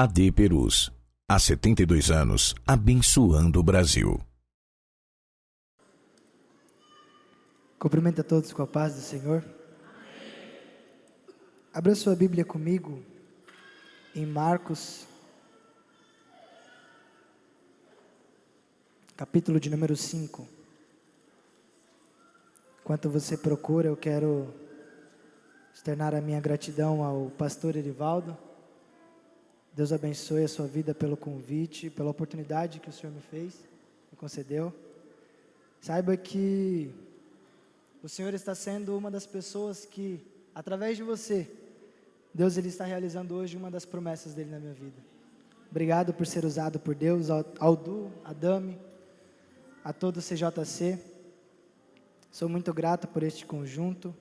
AD Perus, há 72 anos, abençoando o Brasil. Cumprimento a todos com a paz do Senhor. Abra sua Bíblia comigo em Marcos, capítulo de número 5. Enquanto você procura, eu quero externar a minha gratidão ao pastor Erivaldo. Deus abençoe a sua vida pelo convite, pela oportunidade que o Senhor me concedeu. Saiba que o Senhor está sendo uma das pessoas que, através de você, Deus ele está realizando hoje uma das promessas dele na minha vida. Obrigado por ser usado por Deus, ao Du, a Dami, a todo o CJC. Sou muito grato por este conjunto.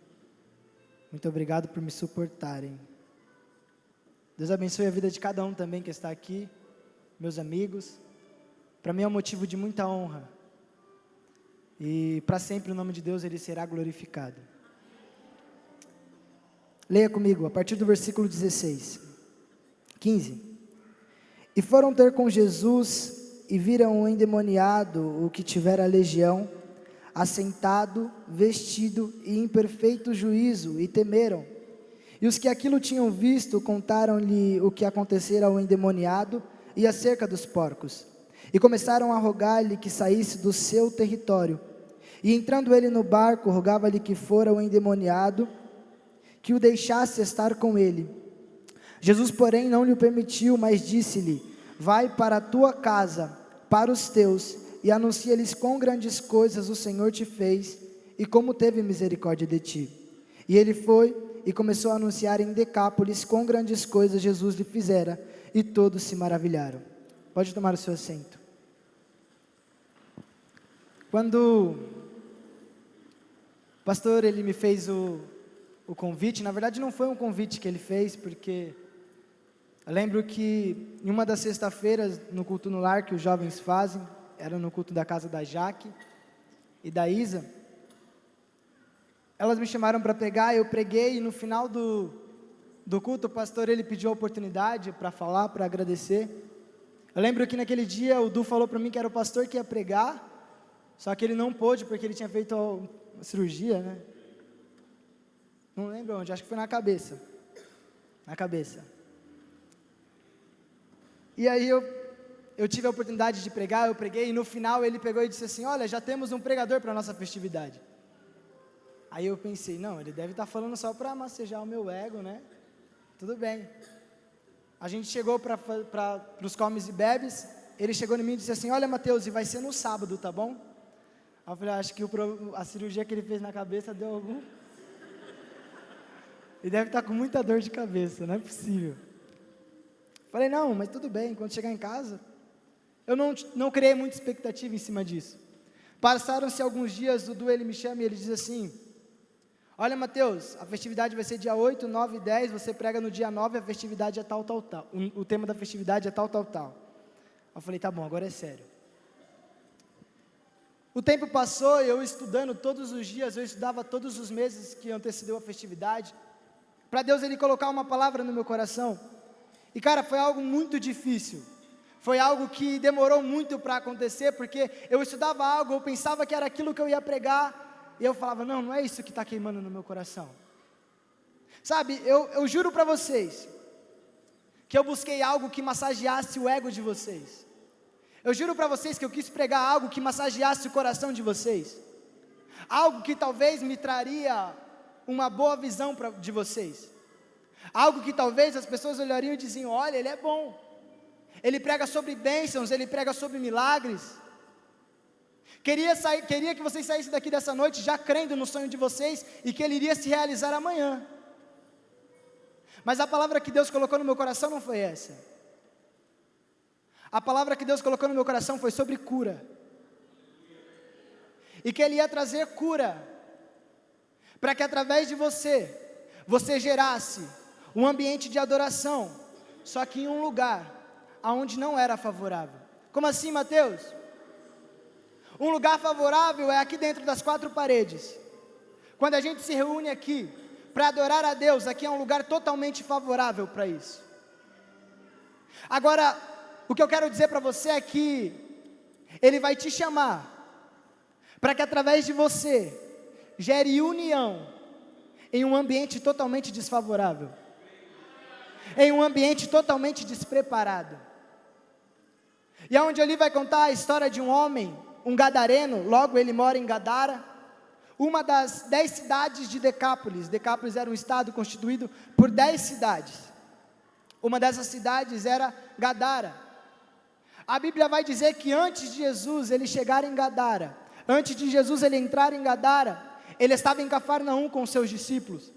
Muito obrigado por me suportarem. Deus abençoe a vida de cada um também que está aqui, meus amigos. Para mim é um motivo de muita honra. E para sempre o nome de Deus ele será glorificado. Leia comigo, a partir do versículo 15. E foram ter com Jesus e viram o endemoniado, o que tivera legião, assentado, vestido e em perfeito juízo, e temeram. E os que aquilo tinham visto contaram-lhe o que acontecera ao endemoniado e acerca dos porcos. E começaram a rogar-lhe que saísse do seu território. E entrando ele no barco, rogava-lhe que fora o endemoniado, que o deixasse estar com ele. Jesus, porém, não lhe permitiu, mas disse-lhe: vai para a tua casa, para os teus, e anuncia-lhes quão grandes coisas o Senhor te fez, e como teve misericórdia de ti. E ele foi e começou a anunciar em Decápolis quão grandes coisas Jesus lhe fizera, e todos se maravilharam. Pode tomar o seu assento. Quando o pastor ele me fez o convite, na verdade não foi um convite que ele fez, porque eu lembro que em uma das sexta-feiras, no culto no lar que os jovens fazem, era no culto da casa da Jaque e da Isa, elas me chamaram para pregar, eu preguei, e no final do culto, o pastor ele pediu a oportunidade para falar, para agradecer. Eu lembro que naquele dia o Du falou para mim que era o pastor que ia pregar, só que ele não pôde porque ele tinha feito uma cirurgia, né? Não lembro onde, acho que foi na cabeça. E aí eu tive a oportunidade de pregar, eu preguei, e no final ele pegou e disse assim: olha, já temos um pregador para a nossa festividade. Aí eu pensei, não, ele deve estar falando só para massagear o meu ego, né? Tudo bem. A gente chegou para os comes e bebes, ele chegou em mim e disse assim: olha, Mateus, e vai ser no sábado, tá bom? Aí eu falei, acho que a cirurgia que ele fez na cabeça deu algum... Ele deve estar com muita dor de cabeça, não é possível. Falei, não, mas tudo bem, quando chegar em casa... Eu não criei muita expectativa em cima disso. Passaram-se alguns dias, o Du ele me chama e ele diz assim: olha, Mateus, a festividade vai ser dia 8, 9 e 10, você prega no dia 9, a festividade é tal. O tema da festividade é tal. Eu falei, tá bom, agora é sério. O tempo passou, eu estudando todos os dias, eu estudava todos os meses que antecedeu a festividade, para Deus ele colocar uma palavra no meu coração. E cara, foi algo muito difícil. Foi algo que demorou muito para acontecer, porque eu estudava algo, eu pensava que era aquilo que eu ia pregar, e eu falava, não é isso que está queimando no meu coração. Sabe, eu juro para vocês, que eu busquei algo que massageasse o ego de vocês. Eu juro para vocês que eu quis pregar algo que massageasse o coração de vocês. Algo que talvez me traria uma boa visão de vocês. Algo que talvez as pessoas olhariam e diziam, olha, ele é bom. Ele prega sobre bênçãos, ele prega sobre milagres. Queria que vocês saíssem daqui dessa noite já crendo no sonho de vocês e que ele iria se realizar amanhã. Mas a palavra que Deus colocou no meu coração não foi essa. A palavra que Deus colocou no meu coração foi sobre cura. E que ele ia trazer cura, para que através de você gerasse um ambiente de adoração, só que em um lugar aonde não era favorável. Como assim, Mateus? Um lugar favorável é aqui dentro das quatro paredes. Quando a gente se reúne aqui para adorar a Deus, aqui é um lugar totalmente favorável para isso. Agora, o que eu quero dizer para você é que Ele vai te chamar para que através de você gere união em um ambiente totalmente desfavorável, em um ambiente totalmente despreparado. E aonde ali vai contar a história de um homem, um gadareno, logo ele mora em Gadara, uma das 10 cidades de Decápolis. Decápolis era um estado constituído por 10 cidades. Uma dessas cidades era Gadara. A Bíblia vai dizer que antes de Jesus ele chegar em Gadara, antes de Jesus ele entrar em Gadara, ele estava em Cafarnaum com os seus discípulos.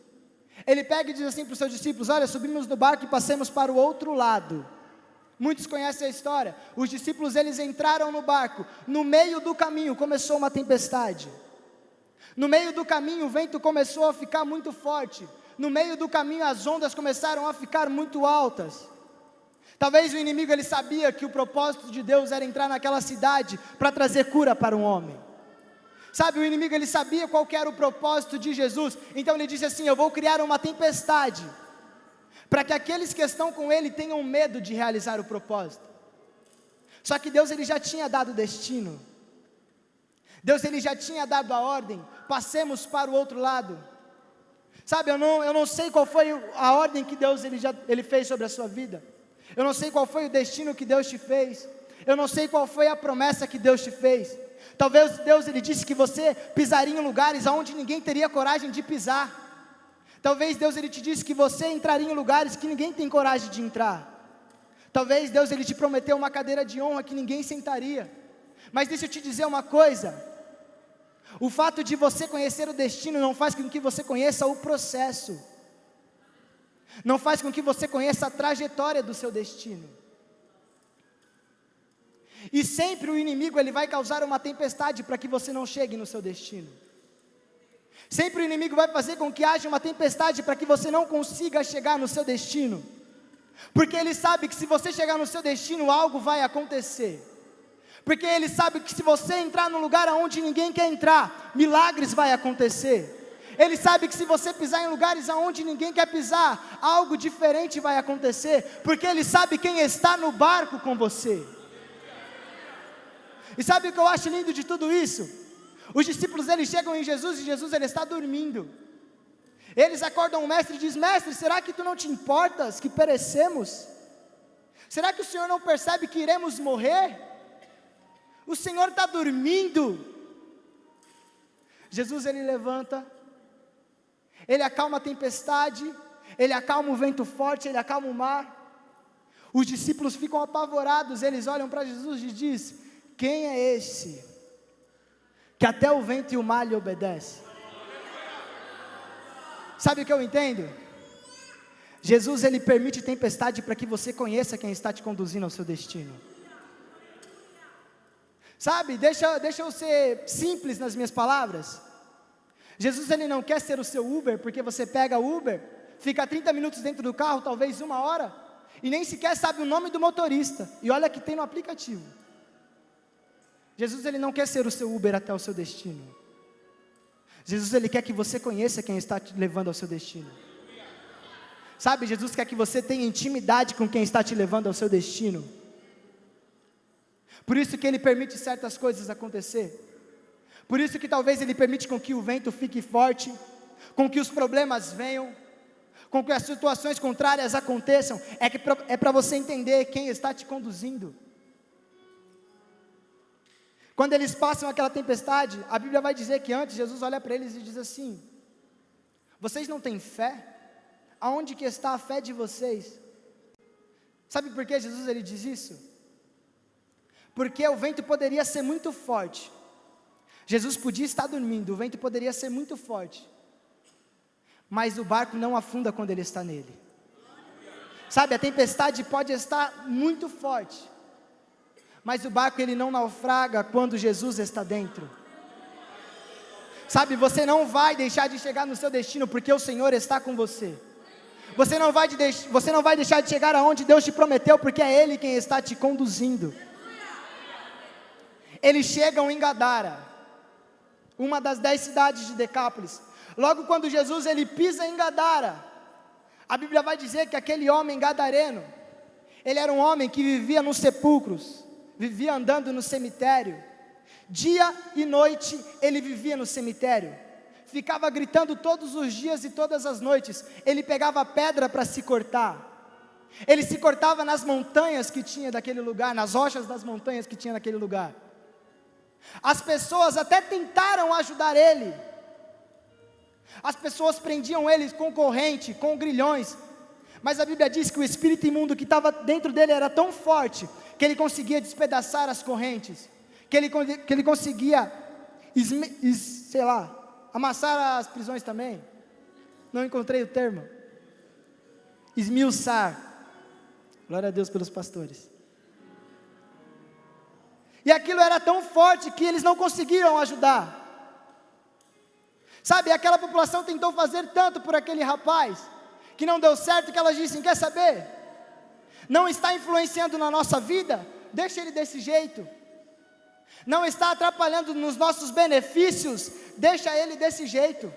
Ele pega e diz assim para os seus discípulos: olha, subimos no barco e passemos para o outro lado. Muitos conhecem a história. Os discípulos, eles entraram no barco. No meio do caminho começou uma tempestade. No meio do caminho o vento começou a ficar muito forte. No meio do caminho as ondas começaram a ficar muito altas. Talvez o inimigo ele sabia que o propósito de Deus era entrar naquela cidade para trazer cura para um homem. Sabe, o inimigo ele sabia qual que era o propósito de Jesus. Então ele disse assim: eu vou criar uma tempestade para que aqueles que estão com ele tenham medo de realizar o propósito. Só que Deus ele já tinha dado o destino. Deus ele já tinha dado a ordem: passemos para o outro lado. Sabe, eu não sei qual foi a ordem que Deus ele fez sobre a sua vida. Eu não sei qual foi o destino que Deus te fez. Eu não sei qual foi a promessa que Deus te fez. Talvez Deus ele disse que você pisaria em lugares aonde ninguém teria coragem de pisar. Talvez Deus ele te disse que você entraria em lugares que ninguém tem coragem de entrar. Talvez Deus ele te prometeu uma cadeira de honra que ninguém sentaria. Mas deixa eu te dizer uma coisa: o fato de você conhecer o destino não faz com que você conheça o processo. Não faz com que você conheça a trajetória do seu destino. E sempre o inimigo ele vai causar uma tempestade para que você não chegue no seu destino. Sempre o inimigo vai fazer com que haja uma tempestade para que você não consiga chegar no seu destino. Porque ele sabe que se você chegar no seu destino, algo vai acontecer. Porque ele sabe que se você entrar num lugar onde ninguém quer entrar, milagres vai acontecer. Ele sabe que se você pisar em lugares onde ninguém quer pisar, algo diferente vai acontecer. Porque ele sabe quem está no barco com você. E sabe o que eu acho lindo de tudo isso? Os discípulos eles chegam em Jesus e Jesus ele está dormindo. Eles acordam o mestre e dizem: mestre, será que tu não te importas que perecemos? Será que o Senhor não percebe que iremos morrer? O Senhor está dormindo. Jesus ele levanta, ele acalma a tempestade, ele acalma o vento forte, ele acalma o mar. Os discípulos ficam apavorados, eles olham para Jesus e dizem: quem é esse que até o vento e o mar lhe obedecem? Sabe o que eu entendo? Jesus ele permite tempestade para que você conheça quem está te conduzindo ao seu destino. Sabe, deixa eu ser simples nas minhas palavras. Jesus ele não quer ser o seu Uber, porque você pega o Uber, fica 30 minutos dentro do carro, talvez 1 hora, e nem sequer sabe o nome do motorista, e olha que tem no aplicativo. Jesus ele não quer ser o seu Uber até o seu destino. Jesus ele quer que você conheça quem está te levando ao seu destino. Sabe, Jesus quer que você tenha intimidade com quem está te levando ao seu destino. Por isso que ele permite certas coisas acontecer. Por isso que talvez ele permite com que o vento fique forte, com que os problemas venham, com que as situações contrárias aconteçam. É para você entender quem está te conduzindo. Quando eles passam aquela tempestade, a Bíblia vai dizer que antes Jesus olha para eles e diz assim: vocês não têm fé? Aonde que está a fé de vocês? Sabe por que Jesus ele diz isso? Porque o vento poderia ser muito forte. Jesus podia estar dormindo, o vento poderia ser muito forte, mas o barco não afunda quando ele está nele. Sabe, a tempestade pode estar muito forte, mas o barco ele não naufraga quando Jesus está dentro. Sabe, você não vai deixar de chegar no seu destino porque o Senhor está com você. Você não vai deixar de chegar aonde Deus te prometeu porque é Ele quem está te conduzindo. Eles chegam em Gadara, uma das 10 cidades de Decápolis. Logo quando Jesus ele pisa em Gadara, a Bíblia vai dizer que aquele homem gadareno, Ele era um homem que vivia nos sepulcros, vivia andando no cemitério. Dia e noite ele vivia no cemitério. Ficava gritando todos os dias e todas as noites. Ele pegava pedra para se cortar. Ele se cortava nas montanhas que tinha daquele lugar, nas rochas das montanhas que tinha naquele lugar. As pessoas até tentaram ajudar ele. As pessoas prendiam ele com corrente, com grilhões. Mas a Bíblia diz que o espírito imundo que estava dentro dele era tão forte que ele conseguia despedaçar as correntes, que ele conseguia, amassar as prisões também. Não encontrei o termo. Esmiuçar. Glória a Deus pelos pastores. E aquilo era tão forte que eles não conseguiram ajudar. Sabe, aquela população tentou fazer tanto por aquele rapaz, que não deu certo, que elas dizem, quer saber? Não está influenciando na nossa vida? Deixa ele desse jeito. Não está atrapalhando nos nossos benefícios? Deixa ele desse jeito.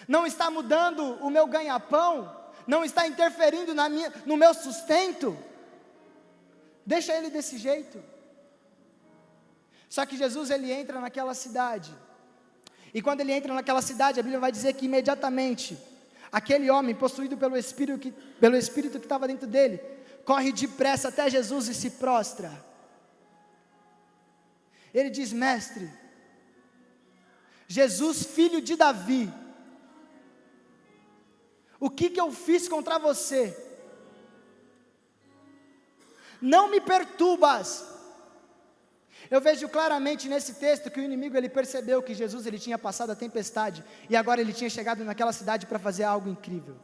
Não está mudando o meu ganha-pão? Não está interferindo no meu sustento? Deixa ele desse jeito. Só que Jesus, ele entra naquela cidade. E quando ele entra naquela cidade, a Bíblia vai dizer que imediatamente, aquele homem possuído pelo Espírito que estava dentro dele, corre depressa até Jesus e se prostra. Ele diz, mestre, Jesus, filho de Davi, o que eu fiz contra você? Não me perturbas. Eu vejo claramente nesse texto que o inimigo, ele percebeu que Jesus, ele tinha passado a tempestade, e agora ele tinha chegado naquela cidade para fazer algo incrível.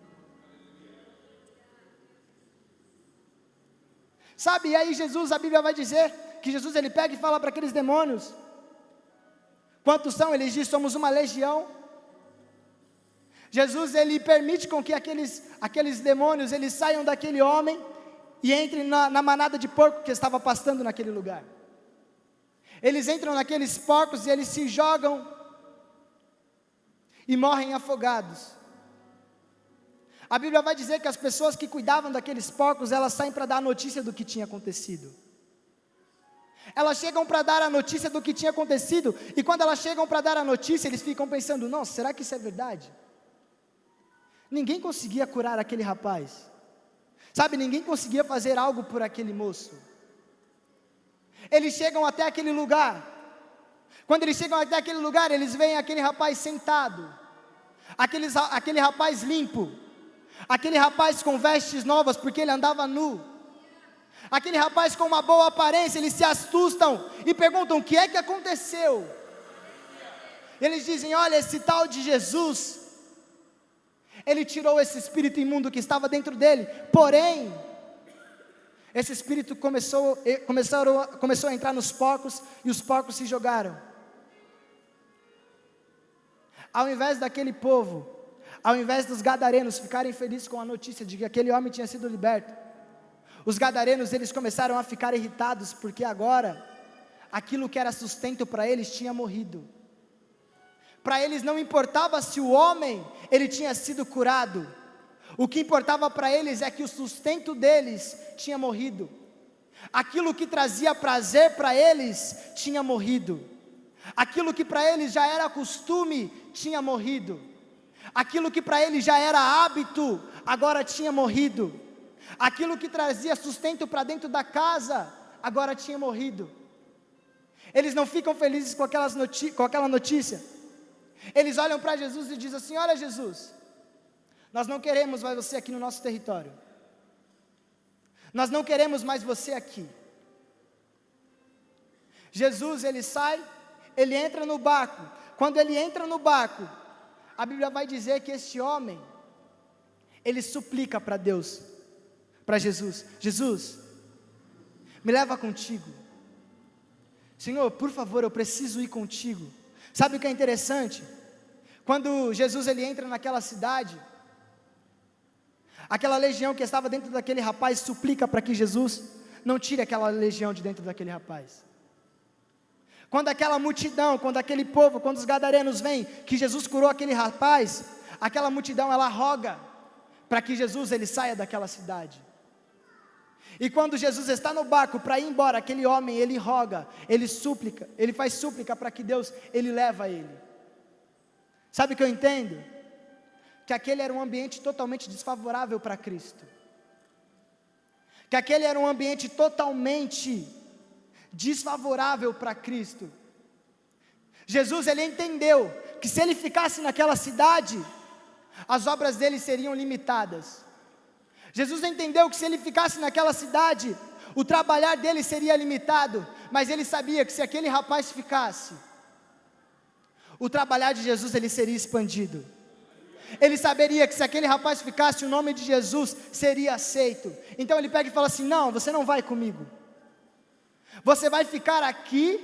Sabe, e aí Jesus, a Bíblia vai dizer, que Jesus, ele pega e fala para aqueles demônios, quantos são? Ele diz, somos uma legião. Jesus, ele permite com que aqueles demônios, eles saiam daquele homem, e entrem na manada de porco que estava pastando naquele lugar. Eles entram naqueles porcos e eles se jogam e morrem afogados. A Bíblia vai dizer que as pessoas que cuidavam daqueles porcos, elas saem para dar a notícia do que tinha acontecido. Elas chegam para dar a notícia do que tinha acontecido, e quando elas chegam para dar a notícia, eles ficam pensando, nossa, será que isso é verdade? Ninguém conseguia curar aquele rapaz. Sabe, ninguém conseguia fazer algo por aquele moço. Eles chegam até aquele lugar. Quando eles chegam até aquele lugar, eles veem aquele rapaz sentado, aquele rapaz limpo, aquele rapaz com vestes novas, porque ele andava nu, aquele rapaz com uma boa aparência. Eles se assustam e perguntam, o que é que aconteceu? Eles dizem, olha, esse tal de Jesus, ele tirou esse espírito imundo que estava dentro dele, porém, esse espírito começou a entrar nos porcos, e os porcos se jogaram. Ao invés daquele povo, ao invés dos gadarenos ficarem felizes com a notícia de que aquele homem tinha sido liberto, os gadarenos, eles começaram a ficar irritados, porque agora, aquilo que era sustento para eles tinha morrido. Para eles não importava se o homem, ele tinha sido curado. O que importava para eles é que o sustento deles tinha morrido. Aquilo que trazia prazer para eles tinha morrido. Aquilo que para eles já era costume tinha morrido. Aquilo que para eles já era hábito agora tinha morrido. Aquilo que trazia sustento para dentro da casa agora tinha morrido. Eles não ficam felizes com aquela notícia. Eles olham para Jesus e dizem assim, olha Jesus, nós não queremos mais você aqui no nosso território. Nós não queremos mais você aqui. Jesus, ele sai, ele entra no barco. Quando ele entra no barco, a Bíblia vai dizer que este homem, ele suplica para Deus, para Jesus, Jesus, me leva contigo. Senhor, por favor, eu preciso ir contigo. Sabe o que é interessante? Quando Jesus, ele entra naquela cidade, aquela legião que estava dentro daquele rapaz suplica para que Jesus não tire aquela legião de dentro daquele rapaz. Quando aquela multidão, quando aquele povo, quando os gadarenos veem que Jesus curou aquele rapaz, aquela multidão, ela roga para que Jesus, ele saia daquela cidade. E quando Jesus está no barco para ir embora, aquele homem, ele roga, ele súplica, ele faz súplica para que Deus, ele leva ele. Sabe o que eu entendo? Que aquele era um ambiente totalmente desfavorável para Cristo. Que aquele era um ambiente totalmente desfavorável para Cristo. Jesus, ele entendeu que se ele ficasse naquela cidade, as obras dele seriam limitadas. Jesus entendeu que se ele ficasse naquela cidade, o trabalhar dele seria limitado, mas ele sabia que se aquele rapaz ficasse, o trabalhar de Jesus ele seria expandido. Ele saberia que se aquele rapaz ficasse, o nome de Jesus seria aceito. Então ele pega e fala assim: não, você não vai comigo. Você vai ficar aqui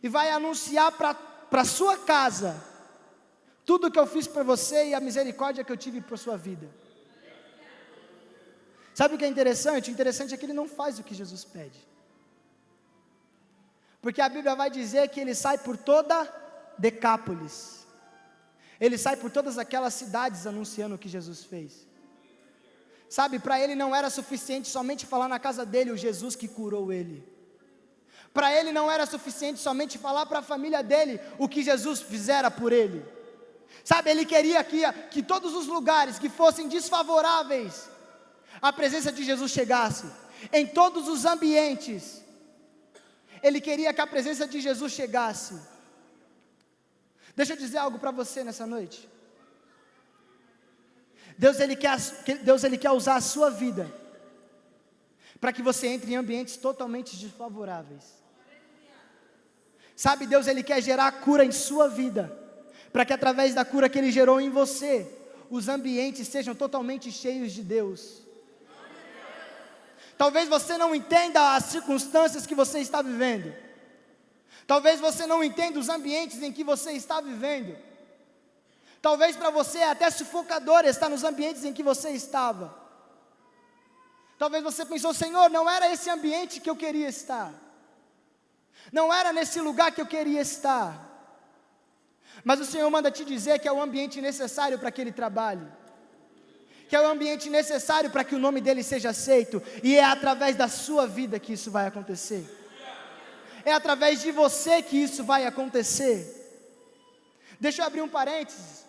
e vai anunciar para sua casa tudo o que eu fiz por você e a misericórdia que eu tive por sua vida. Sabe o que é interessante? O interessante é que ele não faz o que Jesus pede. Porque a Bíblia vai dizer que ele sai por toda Decápolis. Ele sai por todas aquelas cidades anunciando o que Jesus fez. Sabe, para ele não era suficiente somente falar na casa dele o Jesus que curou ele. Para ele não era suficiente somente falar para a família dele o que Jesus fizera por ele. Sabe, ele queria que todos os lugares que fossem desfavoráveis a presença de Jesus chegasse, em todos os ambientes, ele queria que a presença de Jesus chegasse. Deixa eu dizer algo para você nessa noite. Deus ele quer usar a sua vida, para que você entre em ambientes totalmente desfavoráveis. Sabe, Deus ele quer gerar cura em sua vida, para que através da cura que ele gerou em você, os ambientes sejam totalmente cheios de Deus. Talvez você não entenda as circunstâncias que você está vivendo. Talvez você não entenda os ambientes em que você está vivendo. Talvez para você é até sufocador estar nos ambientes em que você estava. Talvez você pensou: Senhor, não era esse ambiente que eu queria estar. Não era nesse lugar que eu queria estar. Mas o Senhor manda te dizer que é o ambiente necessário para aquele trabalho. Que é o ambiente necessário para que o nome dele seja aceito. E é através da sua vida que isso vai acontecer. É através de você que isso vai acontecer. Deixa eu abrir um parênteses.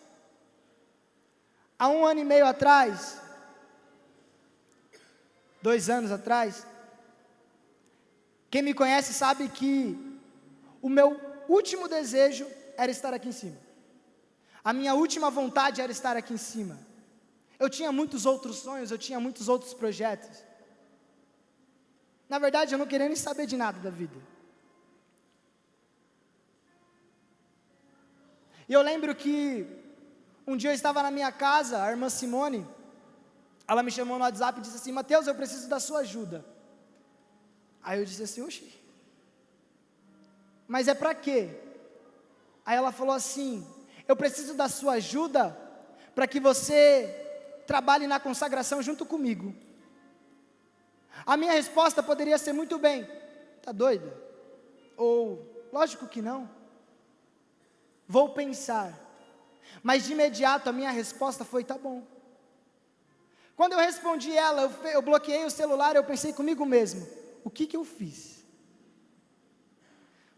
Há 1 ano e meio atrás, 2 anos atrás, quem me conhece sabe que o meu último desejo era estar aqui em cima. A minha última vontade era estar aqui em cima. Eu tinha muitos outros sonhos, eu tinha muitos outros projetos. Na verdade, eu não queria nem saber de nada da vida. E eu lembro que um dia eu estava na minha casa, a irmã Simone, ela me chamou no WhatsApp e disse assim: Mateus, eu preciso da sua ajuda. Aí eu disse assim: oxi, mas é para quê? Aí ela falou assim: eu preciso da sua ajuda para que você trabalhe na consagração junto comigo. A minha resposta poderia ser muito bem: tá doida? Ou, lógico que não. Vou pensar. Mas de imediato a minha resposta foi: tá bom. Quando eu respondi ela, eu bloqueei o celular, eu pensei comigo mesmo: o que eu fiz?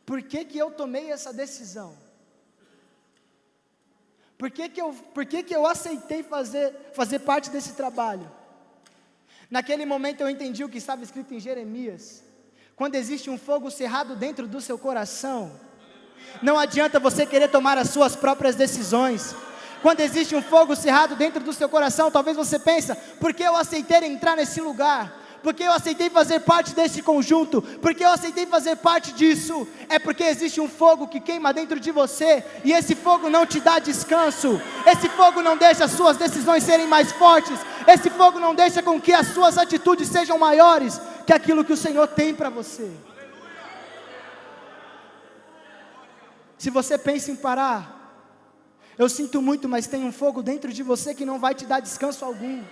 Por que eu tomei essa decisão? Por que eu aceitei fazer parte desse trabalho? Naquele momento eu entendi o que estava escrito em Jeremias: quando existe um fogo cerrado dentro do seu coração, não adianta você querer tomar as suas próprias decisões. Quando existe um fogo cerrado dentro do seu coração, talvez você pense: por que eu aceitei entrar nesse lugar? Por que eu aceitei fazer parte desse conjunto? Por que eu aceitei fazer parte disso? É porque existe um fogo que queima dentro de você, e esse fogo não te dá descanso. Esse fogo não deixa as suas decisões serem mais fortes. Esse fogo não deixa com que as suas atitudes sejam maiores que aquilo que o Senhor tem para você. Se você pensa em parar, eu sinto muito, mas tem um fogo dentro de você que não vai te dar descanso algum.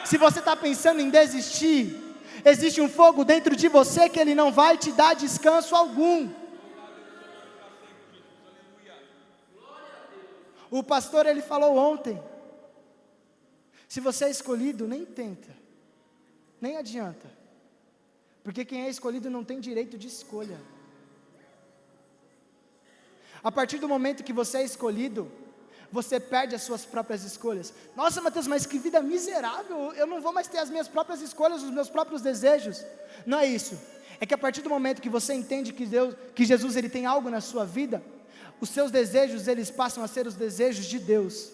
Se você está pensando em desistir, existe um fogo dentro de você que ele não vai te dar descanso algum. O pastor ele falou ontem: se você é escolhido, nem tenta. Nem adianta. Porque quem é escolhido não tem direito de escolha. A partir do momento que você é escolhido, você perde as suas próprias escolhas. Nossa, Mateus, mas que vida miserável, eu não vou mais ter as minhas próprias escolhas, os meus próprios desejos. Não é isso. É que a partir do momento que você entende que Jesus ele tem algo na sua vida, os seus desejos eles passam a ser os desejos de Deus.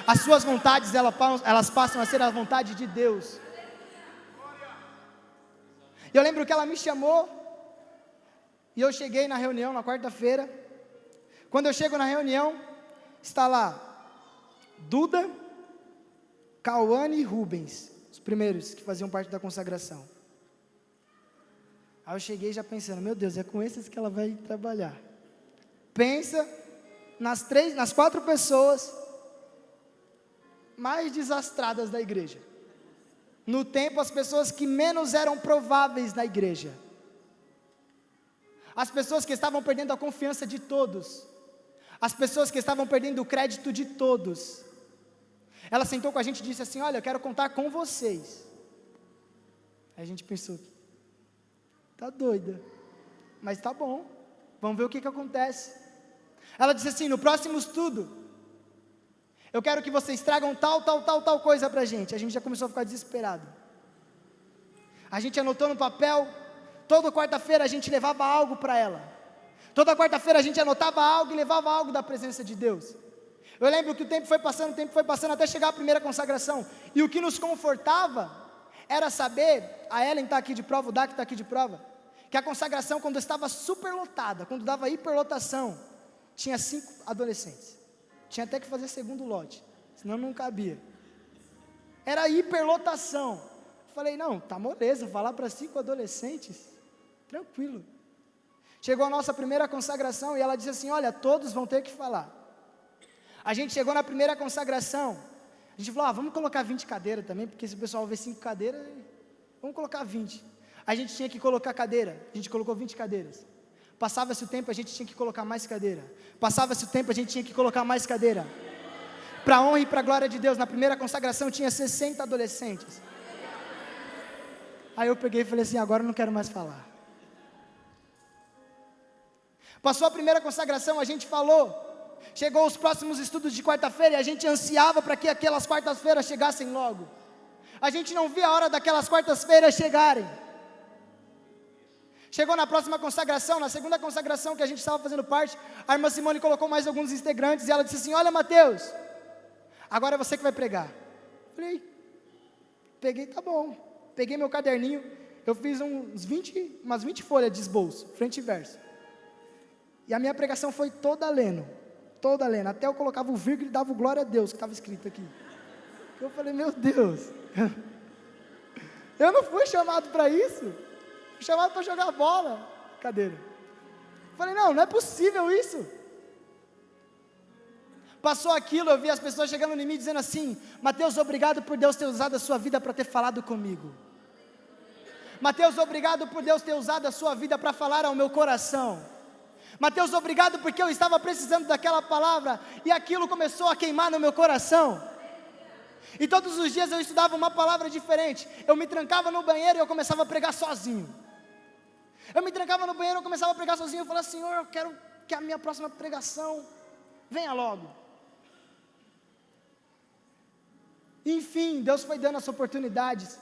As suas vontades elas passam a ser a vontade de Deus. Eu lembro que ela me chamou, e eu cheguei na reunião na quarta-feira. Quando eu chego na reunião, está lá Duda, Cauane e Rubens, os primeiros que faziam parte da consagração. Aí eu cheguei já pensando, meu Deus, é com esses que ela vai trabalhar. Pensa nas 4 pessoas mais desastradas da igreja. No tempo, as pessoas que menos eram prováveis na igreja. As pessoas que estavam perdendo a confiança de todos. As pessoas que estavam perdendo o crédito de todos. Ela sentou com a gente e disse assim, olha, eu quero contar com vocês. Aí a gente pensou, tá doida, mas tá bom, vamos ver o que acontece. Ela disse assim, no próximo estudo, eu quero que vocês tragam tal coisa pra gente. A gente já começou a ficar desesperado. A gente anotou no papel, toda quarta-feira a gente levava algo para ela. Toda quarta-feira a gente anotava algo e levava algo da presença de Deus. Eu lembro que o tempo foi passando até chegar a primeira consagração. E o que nos confortava era saber, a Ellen está aqui de prova, o Dak está aqui de prova, que a consagração, quando estava super lotada, quando dava hiperlotação, tinha 5 adolescentes. Tinha até que fazer segundo lote, senão não cabia. Era hiperlotação. Falei, não, tá moleza, falar para 5 adolescentes, tranquilo. Chegou a nossa primeira consagração e ela disse assim, olha, todos vão ter que falar. A gente chegou na primeira consagração, a gente falou, vamos colocar 20 cadeiras também, porque se o pessoal vê 5 cadeiras, vamos colocar 20. A gente tinha que colocar cadeira, a gente colocou 20 cadeiras. Passava-se o tempo, a gente tinha que colocar mais cadeira. Passava-se o tempo, a gente tinha que colocar mais cadeira. Para a honra e para a glória de Deus, na primeira consagração tinha 60 adolescentes. Aí eu peguei e falei assim, agora eu não quero mais falar. Passou a primeira consagração, a gente falou. Chegou os próximos estudos de quarta-feira e a gente ansiava para que aquelas quartas-feiras chegassem logo. A gente não via a hora daquelas quartas-feiras chegarem. Chegou na próxima consagração, na segunda consagração que a gente estava fazendo parte, a irmã Simone colocou mais alguns integrantes e ela disse assim, olha Mateus, agora é você que vai pregar. Falei, peguei, tá bom. Peguei meu caderninho, eu fiz umas 20 folhas de esboço, frente e verso. E a minha pregação foi toda lendo, até eu colocava o vírgula e dava o glória a Deus, que estava escrito aqui. Eu falei, meu Deus, eu não fui chamado para isso, fui chamado para jogar bola, cadeira. Falei, não é possível isso. Passou aquilo, eu vi as pessoas chegando em mim dizendo assim, Mateus, obrigado por Deus ter usado a sua vida para ter falado comigo. Mateus, obrigado por Deus ter usado a sua vida para falar ao meu coração. Mateus, obrigado porque eu estava precisando daquela palavra e aquilo começou a queimar no meu coração. E todos os dias eu estudava uma palavra diferente. Eu me trancava no banheiro e eu começava a pregar sozinho. Eu falava, Senhor, eu quero que a minha próxima pregação venha logo. Enfim, Deus foi dando as oportunidades.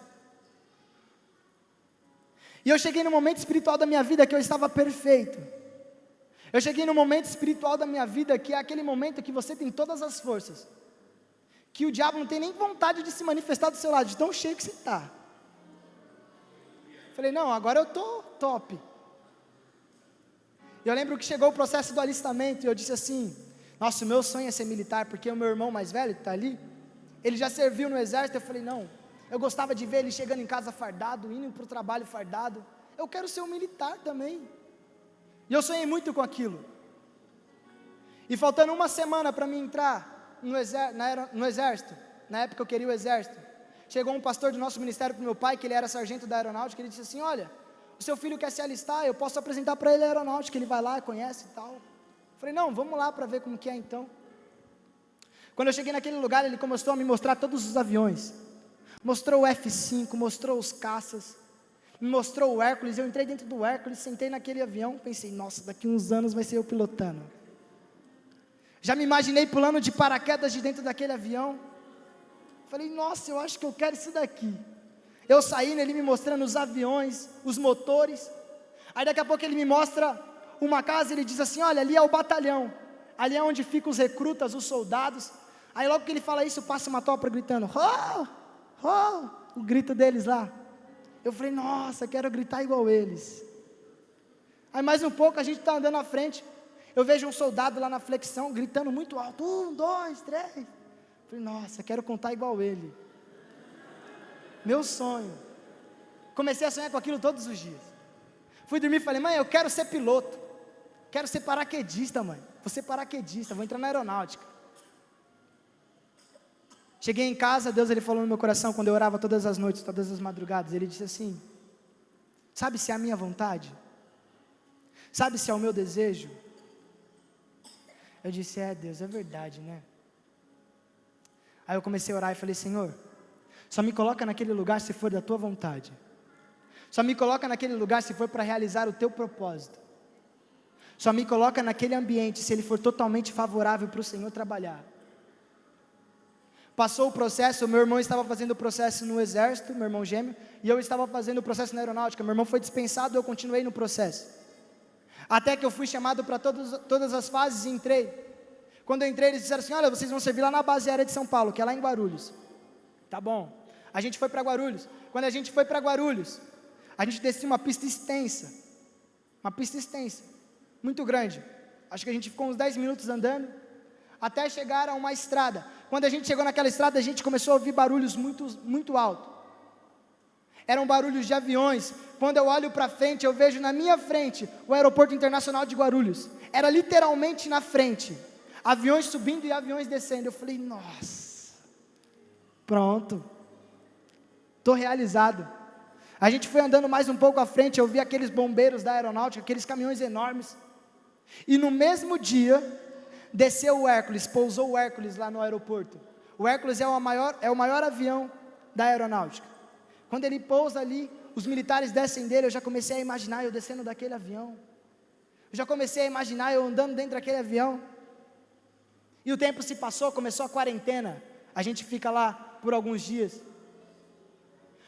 E eu cheguei no momento espiritual da minha vida que eu estava perfeito. Eu cheguei no momento espiritual da minha vida, que é aquele momento que você tem todas as forças, que o diabo não tem nem vontade de se manifestar do seu lado, de tão cheio que você está. Falei, não, agora eu estou top. E eu lembro que chegou o processo do alistamento, e eu disse assim, nossa, o meu sonho é ser militar, porque o meu irmão mais velho, que está ali, ele já serviu no exército. Eu falei, não, eu gostava de ver ele chegando em casa fardado, indo para o trabalho fardado, eu quero ser um militar também. E eu sonhei muito com aquilo. E faltando uma semana para mim entrar no exército, na época eu queria o exército, chegou um pastor do nosso ministério para o meu pai, que ele era sargento da aeronáutica, ele disse assim, olha, o seu filho quer se alistar, eu posso apresentar para ele a aeronáutica, ele vai lá, conhece e tal. Falei, não, vamos lá para ver como que é então. Quando eu cheguei naquele lugar, ele começou a me mostrar todos os aviões. Mostrou o F-5, mostrou os caças, me mostrou o Hércules. Eu entrei dentro do Hércules, sentei naquele avião, pensei, nossa, daqui uns anos vai ser eu pilotando. Já me imaginei pulando de paraquedas de dentro daquele avião. Falei, nossa, eu acho que eu quero isso daqui. Eu saí, ele me mostrando os aviões, os motores. Aí daqui a pouco ele me mostra uma casa, ele diz assim, olha, ali é o batalhão. Ali é onde ficam os recrutas, os soldados. Aí logo que ele fala isso, passa uma tropa gritando, oh, oh, o grito deles lá. Eu falei, nossa, quero gritar igual eles. Aí mais um pouco, a gente está andando à frente. Eu vejo um soldado lá na flexão, gritando muito alto, 1, 2, 3. Eu falei, nossa, quero contar igual ele. Meu sonho. Comecei a sonhar com aquilo todos os dias. Fui dormir e falei, mãe, eu quero ser piloto. Quero ser paraquedista, mãe. Vou ser paraquedista, vou entrar na aeronáutica. Cheguei em casa, Deus ele falou no meu coração, quando eu orava todas as noites, todas as madrugadas, ele disse assim, sabe se é a minha vontade? Sabe se é o meu desejo? Eu disse, Deus, é verdade, né? Aí eu comecei a orar e falei, Senhor, só me coloca naquele lugar se for da tua vontade. Só me coloca naquele lugar se for para realizar o teu propósito. Só me coloca naquele ambiente se ele for totalmente favorável para o Senhor trabalhar. Passou o processo, meu irmão estava fazendo o processo no exército, meu irmão gêmeo, e eu estava fazendo o processo na aeronáutica. Meu irmão foi dispensado, eu continuei no processo. Até que eu fui chamado para todas as fases e entrei. Quando eu entrei, eles disseram assim, olha, vocês vão servir lá na base aérea de São Paulo, que é lá em Guarulhos. Tá bom. A gente foi para Guarulhos. Quando a gente foi para Guarulhos, a gente descia uma pista extensa, muito grande. Acho que a gente ficou uns 10 minutos andando, até chegar a uma estrada. Quando a gente chegou naquela estrada, a gente começou a ouvir barulhos muito alto. Eram barulhos de aviões. Quando eu olho para frente, eu vejo na minha frente o aeroporto internacional de Guarulhos. Era literalmente na frente. Aviões subindo e aviões descendo. Eu falei, nossa, pronto, estou realizado. A gente foi andando mais um pouco à frente, eu vi aqueles bombeiros da aeronáutica, aqueles caminhões enormes. E no mesmo dia, desceu o Hércules, pousou o Hércules lá no aeroporto. O Hércules é o maior avião da aeronáutica. Quando ele pousa ali, os militares descem dele, eu já comecei a imaginar eu descendo daquele avião. Eu já comecei a imaginar eu andando dentro daquele avião. E o tempo se passou, começou a quarentena. A gente fica lá por alguns dias.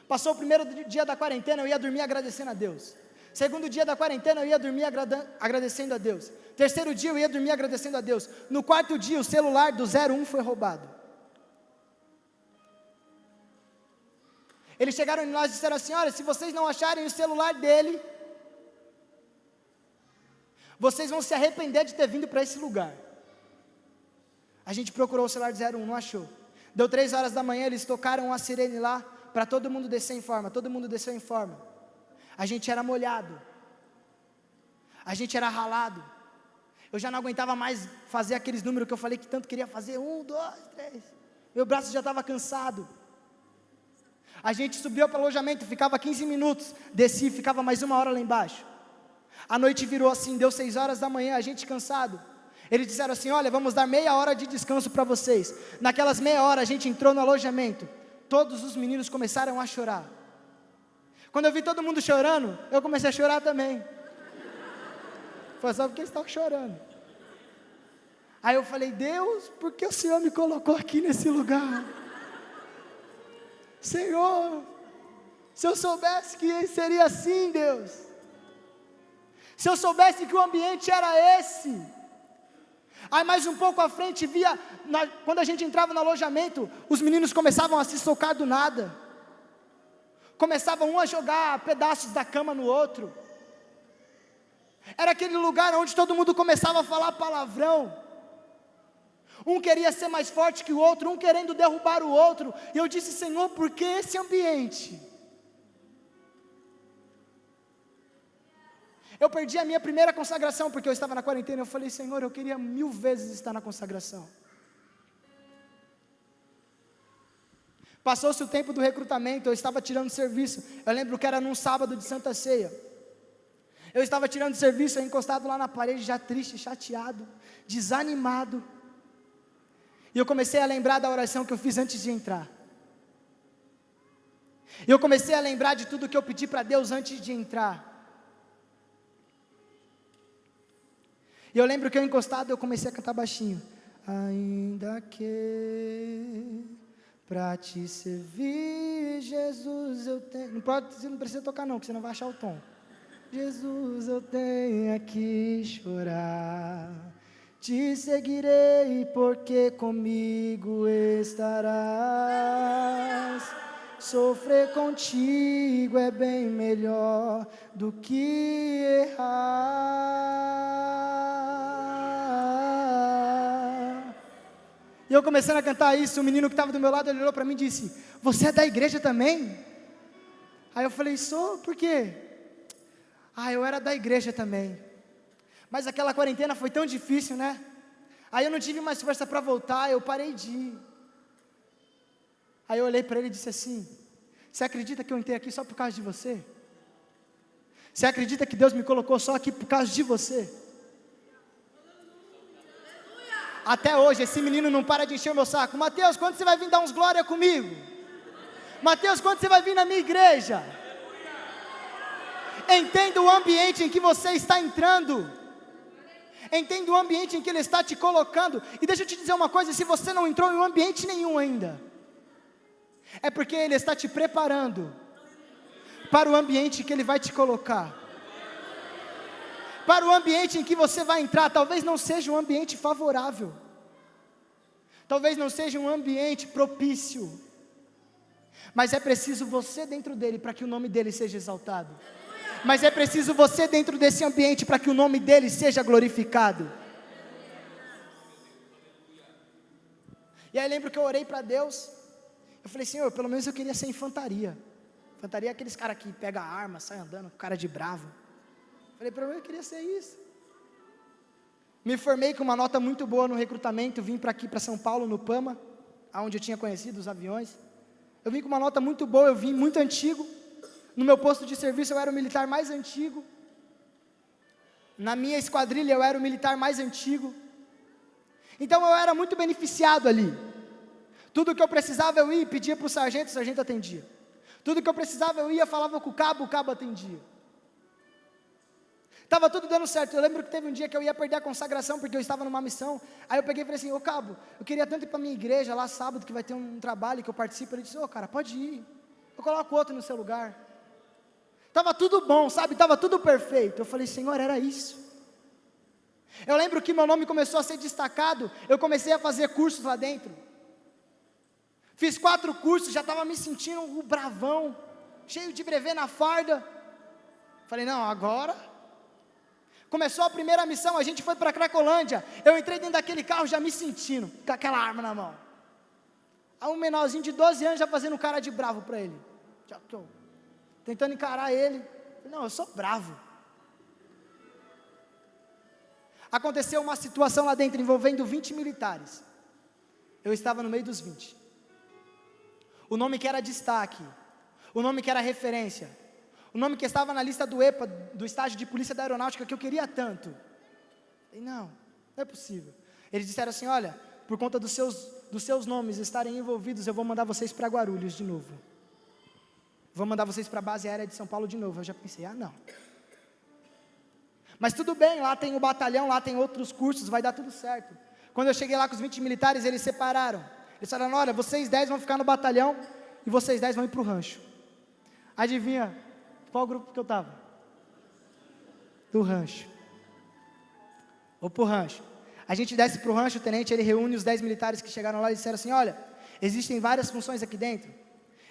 Passou o primeiro dia da quarentena, eu ia dormir agradecendo a Deus. Segundo dia da quarentena, eu ia dormir agradecendo a Deus. Terceiro dia, eu ia dormir agradecendo a Deus. No quarto dia, o celular do 01 foi roubado. Eles chegaram em nós e disseram assim, olha, se vocês não acharem o celular dele, vocês vão se arrepender de ter vindo para esse lugar. A gente procurou o celular do 01, não achou. Deu 3 horas da manhã, eles tocaram a sirene lá, para todo mundo descer em forma. Todo mundo desceu em forma. A gente era molhado, a gente era ralado. Eu já não aguentava mais fazer aqueles números que eu falei que tanto queria fazer, 1, 2, 3, meu braço já estava cansado. A gente subiu para o alojamento, ficava 15 minutos, desci, ficava mais 1 hora lá embaixo. A noite virou assim, deu 6 horas da manhã, a gente cansado. Eles disseram assim, olha, vamos dar meia hora de descanso para vocês. Naquelas meia hora a gente entrou no alojamento, todos os meninos começaram a chorar. Quando eu vi todo mundo chorando, eu comecei a chorar também. Foi só porque eles estavam chorando. Aí eu falei, Deus, por que o Senhor me colocou aqui nesse lugar? Senhor, se eu soubesse que seria assim, Deus. Se eu soubesse que o ambiente era esse. Aí mais um pouco à frente, quando a gente entrava no alojamento, os meninos começavam a se socar do nada. Começavam um a jogar pedaços da cama no outro. Era aquele lugar onde todo mundo começava a falar palavrão. Um queria ser mais forte que o outro, um querendo derrubar o outro. E eu disse, Senhor, por que esse ambiente? Eu perdi a minha primeira consagração, porque eu estava na quarentena. Eu falei, Senhor, eu queria 1000 vezes estar na consagração. Passou-se o tempo do recrutamento, eu estava tirando serviço. Eu lembro que era num sábado de Santa Ceia. Eu estava tirando serviço, encostado lá na parede, já triste, chateado, desanimado. E eu comecei a lembrar da oração que eu fiz antes de entrar. E eu comecei a lembrar de tudo que eu pedi para Deus antes de entrar. E eu lembro que eu encostado, eu comecei a cantar baixinho. Ainda que para te servir, Jesus, eu tenho... Não precisa tocar não, porque você não vai achar o tom. Jesus, eu tenho que chorar. Te seguirei porque comigo estarás. Sofrer contigo é bem melhor do que errar. E eu começando a cantar isso, o menino que estava do meu lado, ele olhou para mim e disse: você é da igreja também? Aí eu falei: sou, por quê? Eu era da igreja também, mas aquela quarentena foi tão difícil, né? Aí eu não tive mais força para voltar, eu parei de ir. Aí eu olhei para ele e disse assim: você acredita que eu entrei aqui só por causa de você? Você acredita que Deus me colocou só aqui por causa de você? Até hoje esse menino não para de encher o meu saco. Mateus, quando você vai vir dar uns glória comigo? Mateus, quando você vai vir na minha igreja? Entenda o ambiente em que você está entrando. Entenda o ambiente em que Ele está te colocando. E deixa eu te dizer uma coisa: se você não entrou em um ambiente nenhum ainda, é porque Ele está te preparando para o ambiente que Ele vai te colocar. Para o ambiente em que você vai entrar. Talvez não seja um ambiente favorável, talvez não seja um ambiente propício, mas é preciso você dentro dele para que o nome dele seja exaltado. Mas é preciso você dentro desse ambiente para que o nome dele seja glorificado. E aí lembro que eu orei para Deus. Eu falei: Senhor, pelo menos eu queria ser infantaria. Infantaria é aqueles caras que pegam a arma, saem andando com cara de bravo. Eu falei: pelo menos eu queria ser isso. Me formei com uma nota muito boa no recrutamento. Vim para aqui, para São Paulo, no PAMA, onde eu tinha conhecido os aviões. Eu vim com uma nota muito boa, eu vim muito antigo. No meu posto de serviço eu era o militar mais antigo. Na minha esquadrilha eu era o militar mais antigo. Então eu era muito beneficiado ali. Tudo que eu precisava eu ia e pedia para o sargento atendia. Tudo que eu precisava eu ia, falava com o cabo atendia. Estava tudo dando certo. Eu lembro que teve um dia que eu ia perder a consagração, porque eu estava numa missão. Aí eu peguei e falei assim: ô cabo, eu queria tanto ir para a minha igreja, lá sábado, que vai ter um trabalho que eu participo. Ele disse: ô cara, pode ir, eu coloco outro no seu lugar. Estava tudo bom, sabe, estava tudo perfeito. Eu falei: Senhor, era isso. Eu lembro que meu nome começou a ser destacado. Eu comecei a fazer cursos lá dentro. Fiz 4 cursos, já estava me sentindo um bravão, cheio de brevê na farda. Falei: não, agora. Começou a primeira missão, a gente foi para Cracolândia. Eu entrei dentro daquele carro já me sentindo, com aquela arma na mão. Aí um menorzinho de 12 anos já fazendo cara de bravo para ele. Já estou tentando encarar ele. Não, eu sou bravo. Aconteceu uma situação lá dentro envolvendo 20 militares. Eu estava no meio dos 20. O nome que era destaque, o nome que era referência, o nome que estava na lista do EPA, do estágio de polícia da aeronáutica, que eu queria tanto. E não é possível. Eles disseram assim: olha, por conta dos seus nomes estarem envolvidos, eu vou mandar vocês para Guarulhos de novo. Vou mandar vocês para a base aérea de São Paulo de novo. Eu já pensei: não. Mas tudo bem, lá tem o batalhão, lá tem outros cursos, vai dar tudo certo. Quando eu cheguei lá com os 20 militares, eles separaram. Eles falaram: olha, vocês 10 vão ficar no batalhão e vocês 10 vão ir para o rancho. Adivinha qual grupo que eu estava? Do rancho. Vou para o rancho. A gente desce para o rancho, o tenente ele reúne os 10 militares que chegaram lá e disseram assim: olha, existem várias funções aqui dentro.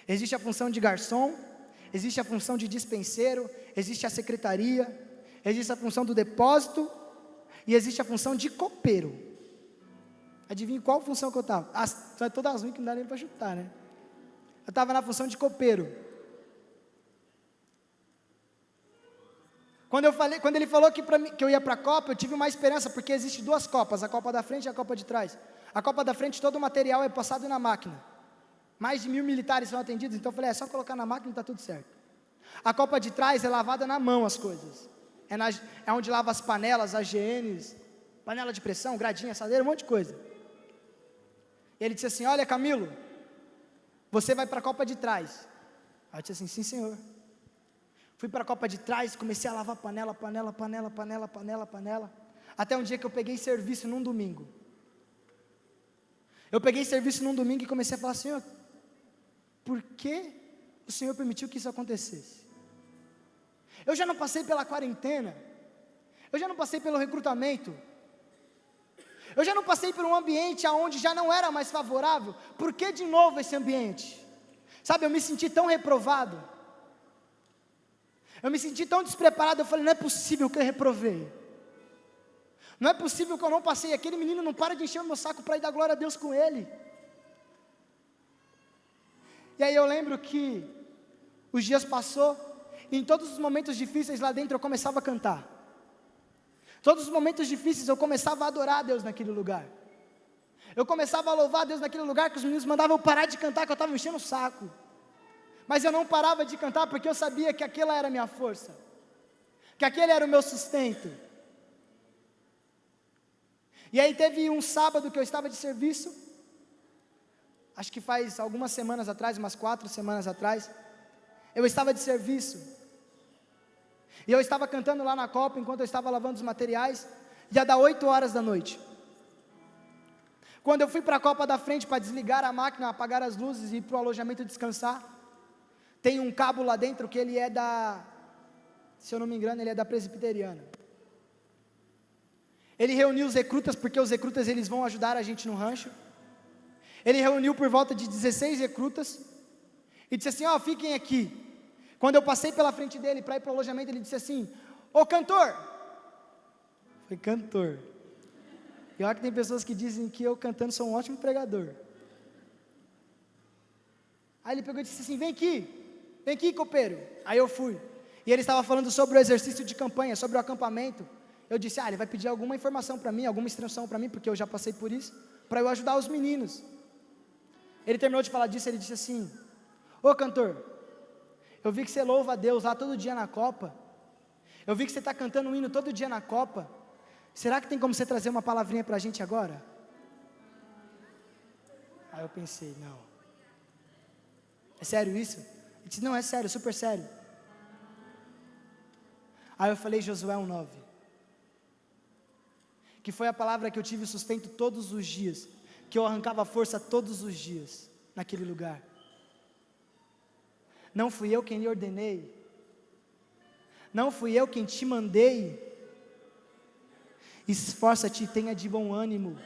Existe a função de garçom, existe a função de dispenseiro, existe a secretaria, existe a função do depósito e existe a função de copeiro. Adivinha qual função que eu estava? São todas ruins que não dá nem para chutar, né? Eu estava na função de copeiro. Quando ele falou que eu ia para a Copa, eu tive uma esperança, porque existe 2 copas, a Copa da frente e a Copa de trás. A Copa da frente, todo o material é passado na máquina. Mais de 1000 militares são atendidos, então eu falei: é só colocar na máquina e está tudo certo. A Copa de trás é lavada na mão as coisas. É onde lava as panelas, as GNs, panela de pressão, gradinha, assadeira, um monte de coisa. E ele disse assim: olha Camilo, você vai para a Copa de trás. Aí eu disse assim, sim senhor. Fui para a copa de trás, comecei a lavar panela, até um dia que eu peguei serviço num domingo. Eu peguei serviço num domingo e comecei a falar, Senhor, por que o Senhor permitiu que isso acontecesse? Eu já não passei pela quarentena, eu já não passei pelo recrutamento, eu já não passei por um ambiente onde já não era mais favorável, por que de novo esse ambiente? Sabe, eu me senti tão reprovado, eu me senti tão despreparado, eu falei, não é possível que eu reprovei, não é possível que eu não passei, aquele menino não para de encher o meu saco para ir dar glória a Deus com ele. E aí eu lembro que os dias passou, e em todos os momentos difíceis lá dentro eu começava a cantar. Todos os momentos difíceis eu começava a adorar a Deus naquele lugar. Eu começava a louvar a Deus naquele lugar que os meninos mandavam eu parar de cantar, que eu estava enchendo o saco. Mas eu não parava de cantar porque eu sabia que aquela era a minha força, que aquele era o meu sustento. E aí teve um sábado que eu estava de serviço, acho que faz algumas semanas atrás, umas 4 semanas atrás, eu estava de serviço, e eu estava cantando lá na copa, enquanto eu estava lavando os materiais, já dá 8 horas da noite. Quando eu fui para a copa da frente para desligar a máquina, apagar as luzes e ir para o alojamento descansar, tem um cabo lá dentro que ele é se eu não me engano, ele é da presbiteriana. Ele reuniu os recrutas, porque os recrutas eles vão ajudar a gente no rancho. Ele reuniu por volta de 16 recrutas, e disse assim, fiquem aqui. Quando eu passei pela frente dele, para ir para o alojamento, ele disse assim, ô cantor, foi cantor, e olha que tem pessoas que dizem que eu cantando sou um ótimo pregador. Aí ele pegou e disse assim, vem aqui copeiro. Aí eu fui, e ele estava falando sobre o exercício de campanha, sobre o acampamento. Eu disse, ele vai pedir alguma informação para mim, alguma instrução para mim, porque eu já passei por isso, para eu ajudar os meninos. Ele terminou de falar disso, ele disse assim, ô cantor, eu vi que você louva a Deus lá todo dia na copa, eu vi que você está cantando um hino todo dia na copa, será que tem como você trazer uma palavrinha para a gente agora? Aí eu pensei, não, é sério isso? Ele disse, não, é sério, super sério. Aí eu falei, Josué 1:9, que foi a palavra que eu tive sustento todos os dias, que eu arrancava força todos os dias, naquele lugar. Não fui eu quem lhe ordenei, não fui eu quem te mandei, esforça-te e tenha de bom ânimo,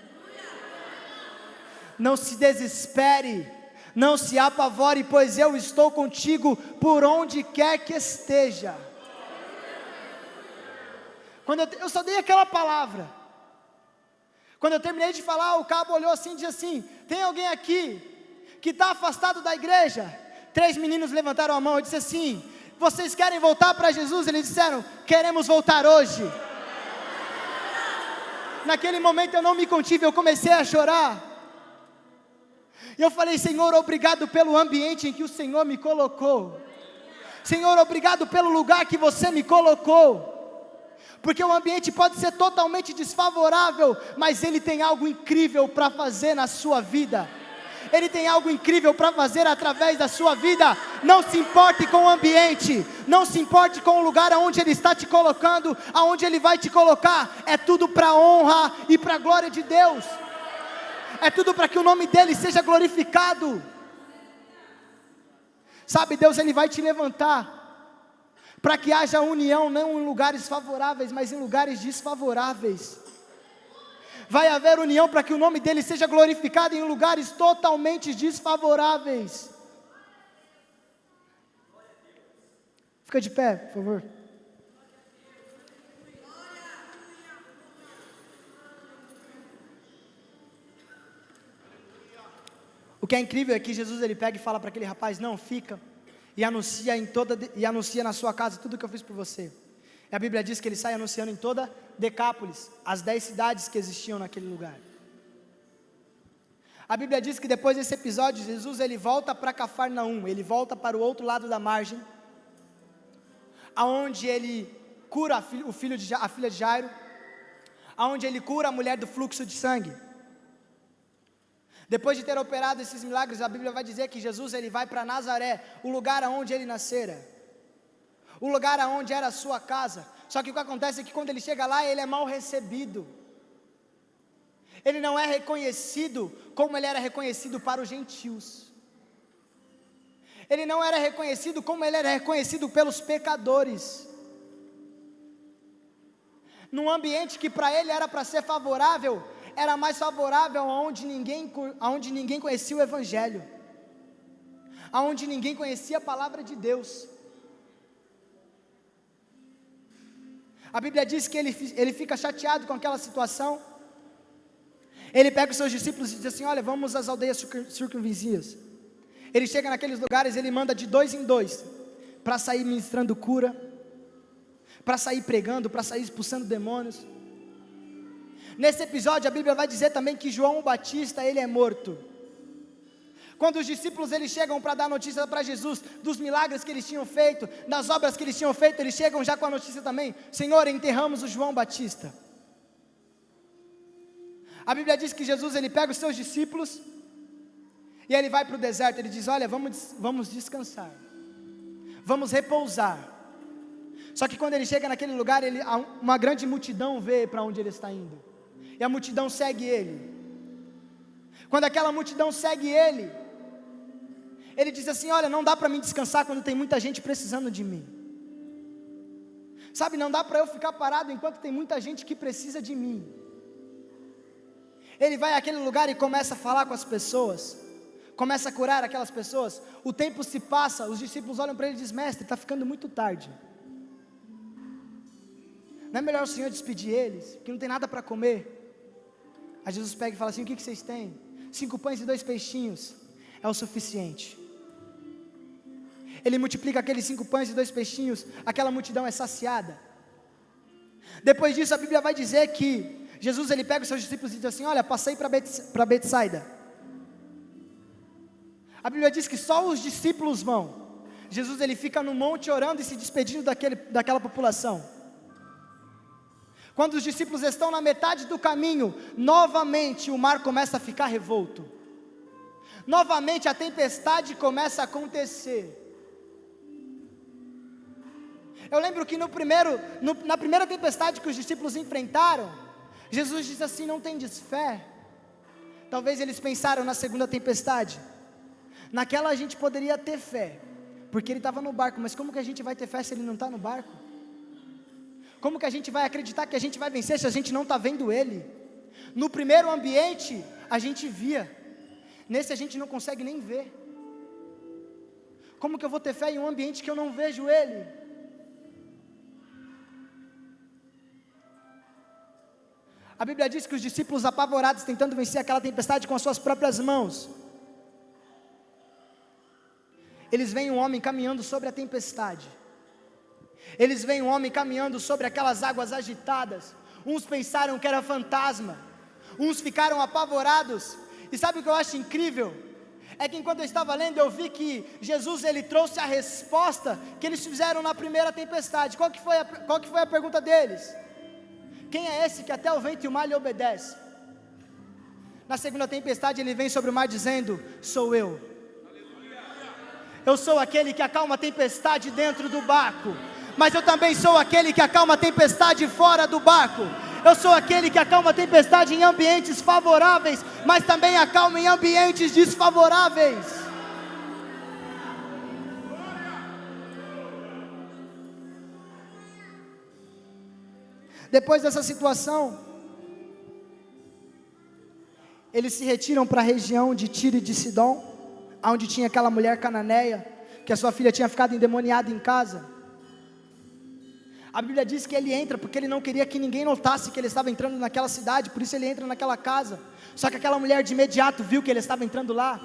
não se desespere, não se apavore, pois eu estou contigo por onde quer que esteja. Quando eu só dei aquela palavra, quando eu terminei de falar, o cabo olhou assim e disse assim, tem alguém aqui que está afastado da igreja? 3 meninos levantaram a mão, eu disse assim, vocês querem voltar para Jesus? Eles disseram, queremos voltar hoje. Naquele momento eu não me contive, eu comecei a chorar, e eu falei, Senhor, obrigado pelo ambiente em que o Senhor me colocou, Senhor, obrigado pelo lugar que você me colocou, porque o ambiente pode ser totalmente desfavorável, mas Ele tem algo incrível para fazer na sua vida, Ele tem algo incrível para fazer através da sua vida. Não se importe com o ambiente, não se importe com o lugar aonde Ele está te colocando, aonde Ele vai te colocar, é tudo para a honra e para a glória de Deus, é tudo para que o nome dEle seja glorificado. Sabe, Deus Ele vai te levantar, para que haja união, não em lugares favoráveis, mas em lugares desfavoráveis. Vai haver união para que o nome dEle seja glorificado em lugares totalmente desfavoráveis. Fica de pé, por favor. O que é incrível é que Jesus ele pega e fala para aquele rapaz, não, fica, e anuncia na sua casa tudo que eu fiz por você. E a Bíblia diz que ele sai anunciando em toda Decápolis, as 10 cidades que existiam naquele lugar. A Bíblia diz que depois desse episódio, Jesus ele volta para Cafarnaum, ele volta para o outro lado da margem, aonde ele cura a filha de Jairo, aonde ele cura a mulher do fluxo de sangue. Depois de ter operado esses milagres, a Bíblia vai dizer que Jesus ele vai para Nazaré, o lugar aonde ele nascera, o lugar aonde era a sua casa. Só que o que acontece é que quando ele chega lá, ele é mal recebido. Ele não é reconhecido como ele era reconhecido para os gentios. Ele não era reconhecido como ele era reconhecido pelos pecadores. Num ambiente que para ele era para ser favorável, era mais favorável aonde ninguém conhecia o Evangelho, aonde ninguém conhecia a palavra de Deus. A Bíblia diz que ele fica chateado com aquela situação. Ele pega os seus discípulos e diz assim: olha, vamos às aldeias circunvizinhas. Ele chega naqueles lugares, ele manda de 2 em 2, para sair ministrando cura, para sair pregando, para sair expulsando demônios. Nesse episódio a Bíblia vai dizer também que João Batista, ele é morto. Quando os discípulos eles chegam para dar notícia para Jesus, dos milagres que eles tinham feito, das obras que eles tinham feito, eles chegam já com a notícia também: Senhor, enterramos o João Batista. A Bíblia diz que Jesus ele pega os seus discípulos, e ele vai para o deserto, ele diz: olha, vamos descansar, vamos repousar. Só que quando ele chega naquele lugar, uma grande multidão vê para onde ele está indo, e a multidão segue ele. Quando aquela multidão segue ele diz assim: olha, não dá para mim descansar quando tem muita gente precisando de mim. Sabe, não dá para eu ficar parado enquanto tem muita gente que precisa de mim. Ele vai àquele lugar e começa a falar com as pessoas, começa a curar aquelas pessoas. O tempo se passa, os discípulos olham para ele e dizem: mestre, está ficando muito tarde, não é melhor o Senhor despedir eles, que não tem nada para comer? Aí Jesus pega e fala assim: o que vocês têm? 5 pães e 2 peixinhos, é o suficiente. Ele multiplica aqueles 5 pães e 2 peixinhos, aquela multidão é saciada. Depois disso a Bíblia vai dizer que Jesus ele pega os seus discípulos e diz assim: olha, passei para Betsaida. A Bíblia diz que só os discípulos vão. Jesus ele fica no monte orando e se despedindo daquela população. Quando os discípulos estão na metade do caminho, novamente o mar começa a ficar revolto, novamente a tempestade começa a acontecer. Eu lembro que na primeira tempestade que os discípulos enfrentaram, Jesus disse assim: não tendes fé? Talvez eles pensaram na segunda tempestade: naquela a gente poderia ter fé, porque ele estava no barco, mas como que a gente vai ter fé se ele não está no barco? Como que a gente vai acreditar que a gente vai vencer se a gente não está vendo ele? No primeiro ambiente a gente via, nesse a gente não consegue nem ver. Como que eu vou ter fé em um ambiente que eu não vejo ele? A Bíblia diz que os discípulos apavorados, tentando vencer aquela tempestade com as suas próprias mãos, eles veem um homem caminhando sobre a tempestade, eles veem um homem caminhando sobre aquelas águas agitadas. Uns pensaram que era fantasma, uns ficaram apavorados. E sabe o que eu acho incrível? É que enquanto eu estava lendo, eu vi que Jesus ele trouxe a resposta que eles fizeram na primeira tempestade. Qual que foi a pergunta deles? Quem é esse que até o vento e o mar lhe obedece? Na segunda tempestade ele vem sobre o mar dizendo: sou eu. Eu sou aquele que acalma a tempestade dentro do barco, mas eu também sou aquele que acalma a tempestade fora do barco. Eu sou aquele que acalma a tempestade em ambientes favoráveis, mas também acalma em ambientes desfavoráveis. Depois dessa situação, eles se retiram para a região de Tiro e de Sidom, onde tinha aquela mulher cananeia, que a sua filha tinha ficado endemoniada em casa. A Bíblia diz que ele entra porque ele não queria que ninguém notasse que ele estava entrando naquela cidade, por isso ele entra naquela casa. Só que aquela mulher de imediato viu que ele estava entrando lá,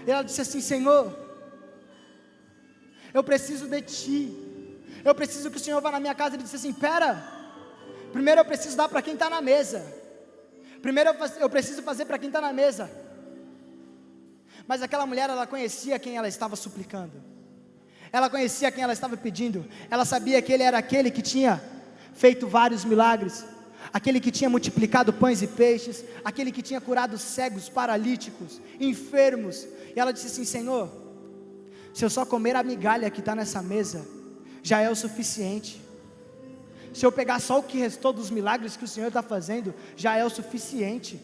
e ela disse assim: Senhor, eu preciso de Ti, eu preciso que o Senhor vá na minha casa. Ele disse assim: pera, primeiro eu preciso dar para quem está na mesa, primeiro eu preciso fazer para quem está na mesa. Mas aquela mulher, ela conhecia quem ela estava suplicando, ela conhecia quem ela estava pedindo, ela sabia que ele era aquele que tinha feito vários milagres, aquele que tinha multiplicado pães e peixes, aquele que tinha curado cegos, paralíticos, enfermos. E ela disse assim: Senhor, se eu só comer a migalha que está nessa mesa, já é o suficiente. Se eu pegar só o que restou dos milagres que o Senhor está fazendo, já é o suficiente.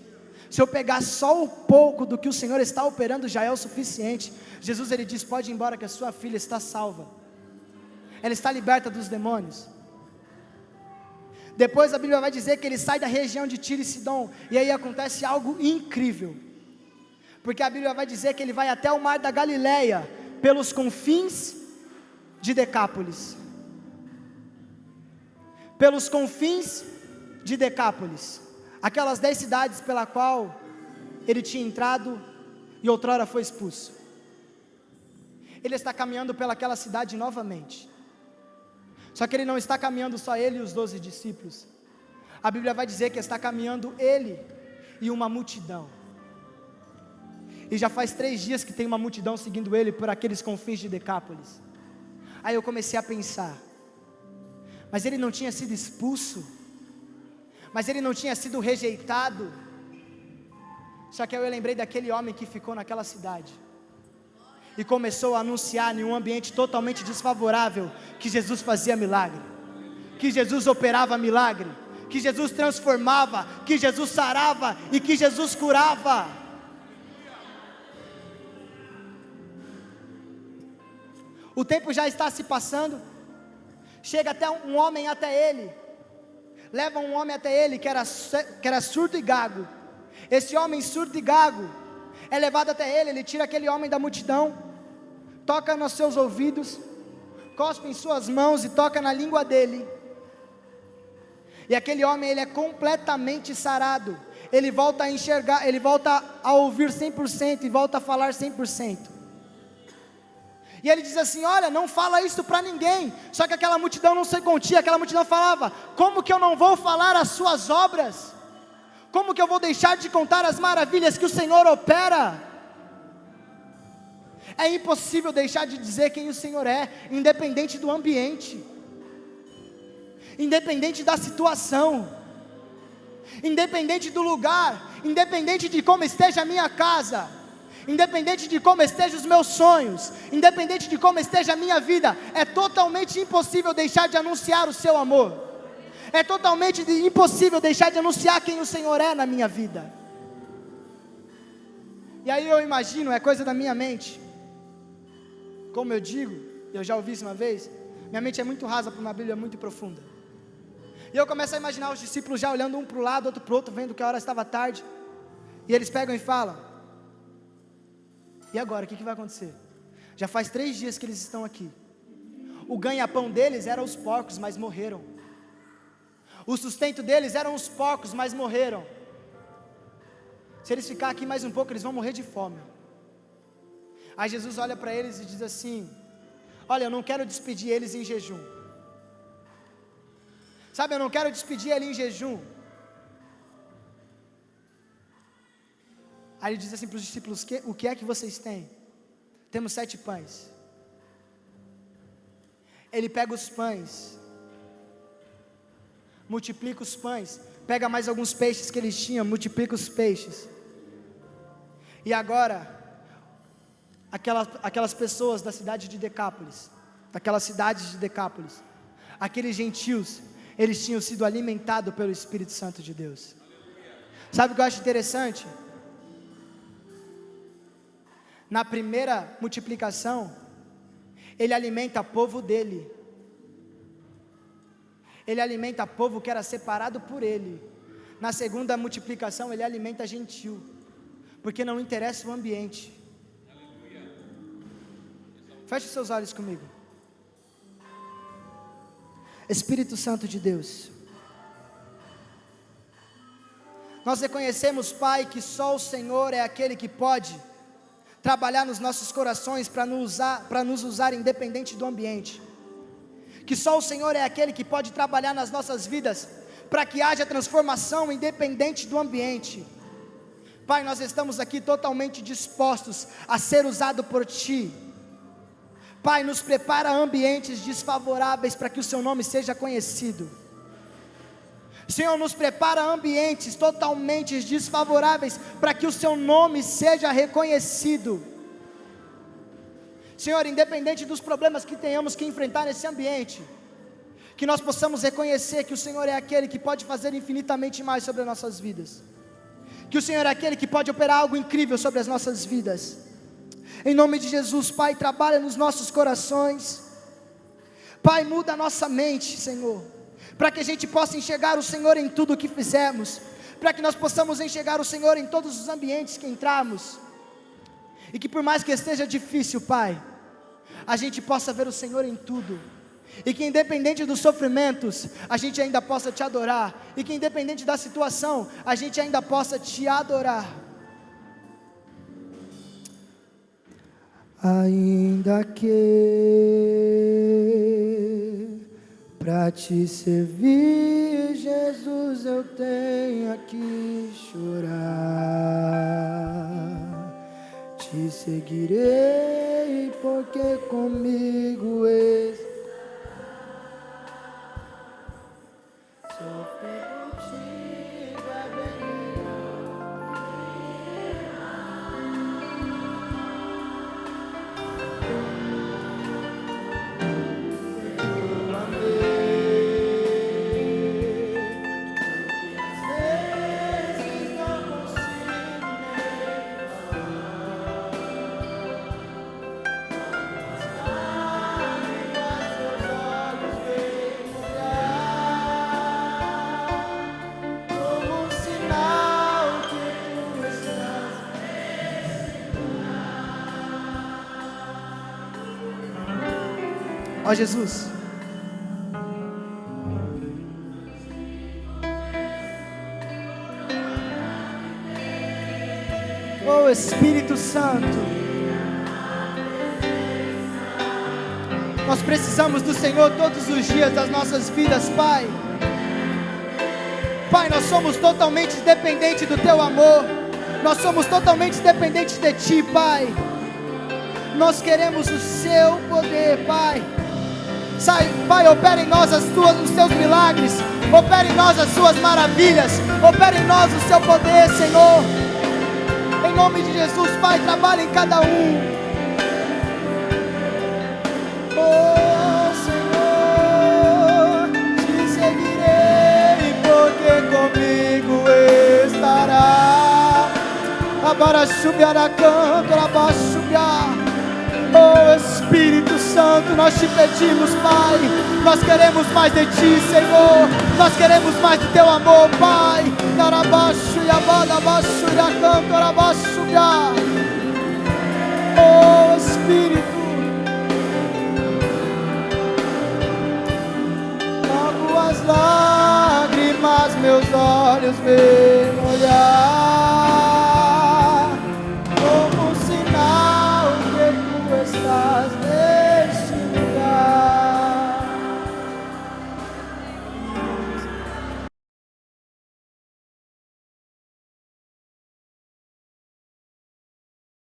Se eu pegar só o pouco do que o Senhor está operando, já é o suficiente. Jesus, ele diz: pode ir embora, que a sua filha está salva, ela está liberta dos demônios. Depois a Bíblia vai dizer que ele sai da região de Tiro e Sidom, e aí acontece algo incrível, porque a Bíblia vai dizer que ele vai até o mar da Galileia, pelos confins de Decápolis. Pelos confins de Decápolis, aquelas 10 cidades pela qual ele tinha entrado e outrora foi expulso. Ele está caminhando pelaquela cidade novamente. Só que ele não está caminhando só ele e os 12 discípulos. A Bíblia vai dizer que está caminhando ele e uma multidão. E já faz 3 dias que tem uma multidão seguindo ele por aqueles confins de Decápolis. Aí eu comecei a pensar: mas ele não tinha sido expulso? Mas ele não tinha sido rejeitado? Só que aí eu lembrei daquele homem que ficou naquela cidade e começou a anunciar em um ambiente totalmente desfavorável que Jesus fazia milagre, que Jesus operava milagre, que Jesus transformava, que Jesus sarava e que Jesus curava. O tempo já está se passando. Chega até um homem até ele, leva um homem até ele que era surdo e gago. Esse homem surdo e gago é levado até ele tira aquele homem da multidão, toca nos seus ouvidos, cospe em suas mãos e toca na língua dele. E aquele homem, ele é completamente sarado, ele volta a enxergar, ele volta a ouvir 100% e volta a falar 100%. E ele diz assim: olha, não fala isso para ninguém. Só que aquela multidão não se continha, aquela multidão falava: como que eu não vou falar as suas obras? Como que eu vou deixar de contar as maravilhas que o Senhor opera? É impossível deixar de dizer quem o Senhor é, independente do ambiente, independente da situação, independente do lugar, independente de como esteja a minha casa, independente de como estejam os meus sonhos, independente de como esteja a minha vida, é totalmente impossível deixar de anunciar o seu amor, é totalmente impossível deixar de anunciar quem o Senhor é na minha vida. E aí eu imagino, é coisa da minha mente, como eu digo, eu já ouvi isso uma vez, minha mente é muito rasa para uma Bíblia muito profunda, e eu começo a imaginar os discípulos já olhando um para o lado, outro para o outro, vendo que a hora estava tarde, e eles pegam e falam: e agora, o que vai acontecer? Já faz 3 dias que eles estão aqui, o ganha-pão deles eram os porcos, mas morreram, o sustento deles eram os porcos, mas morreram, se eles ficar aqui mais um pouco, eles vão morrer de fome. Aí Jesus olha para eles e diz assim: olha, eu não quero despedir eles em jejum, sabe, eu não quero despedir ele em jejum. Aí ele diz assim para os discípulos: o que é que vocês têm? Temos 7 pães. Ele pega os pães, multiplica os pães, pega mais alguns peixes que eles tinham, multiplica os peixes. E agora, aquelas pessoas da cidade de Decápolis, aqueles gentios, eles tinham sido alimentados pelo Espírito Santo de Deus. Sabe o que eu acho interessante? Na primeira multiplicação, ele alimenta o povo dele, ele alimenta o povo que era separado por ele. Na segunda multiplicação, ele alimenta gentil, porque não interessa o ambiente. Feche seus olhos comigo. Espírito Santo de Deus, nós reconhecemos, Pai, que só o Senhor é aquele que pode trabalhar nos nossos corações para nos usar independente do ambiente, que só o Senhor é aquele que pode trabalhar nas nossas vidas para que haja transformação independente do ambiente. Pai, nós estamos aqui totalmente dispostos a ser usado por Ti. Pai, nos prepara ambientes desfavoráveis para que o Seu nome seja conhecido. Senhor, nos prepara ambientes totalmente desfavoráveis para que o Seu nome seja reconhecido. Senhor, independente dos problemas que tenhamos que enfrentar nesse ambiente, que nós possamos reconhecer que o Senhor é aquele que pode fazer infinitamente mais sobre as nossas vidas, que o Senhor é aquele que pode operar algo incrível sobre as nossas vidas. Em nome de Jesus, Pai, trabalha nos nossos corações, Pai, muda a nossa mente, Senhor, para que a gente possa enxergar o Senhor em tudo o que fizermos, para que nós possamos enxergar o Senhor em todos os ambientes que entrarmos, e que por mais que esteja difícil, Pai, a gente possa ver o Senhor em tudo, e que independente dos sofrimentos, a gente ainda possa Te adorar, e que independente da situação, a gente ainda possa Te adorar. Ainda que pra Te servir, Jesus, eu tenha que chorar, Te seguirei, porque comigo és. Sofrer contigo é bem Ó Jesus, ó Espírito Santo, nós precisamos do Senhor todos os dias das nossas vidas, Pai. Pai, nós somos totalmente dependentes do Teu amor, nós somos totalmente dependentes de Ti, Pai. Nós queremos o Seu poder, Pai. Pai, opera em nós os Seus milagres, opera em nós as Suas maravilhas, opera em nós o Seu poder, Senhor. Em nome de Jesus, Pai, trabalha em cada um. Oh Senhor, Te seguirei, porque comigo estará. Abarachubia canto, abaixubia. Oh Espírito Santo, nós Te pedimos, Pai, nós queremos mais de Ti, Senhor, nós queremos mais do Teu amor, Pai. Oh Espírito, logo as lágrimas meus olhos vêm olhar.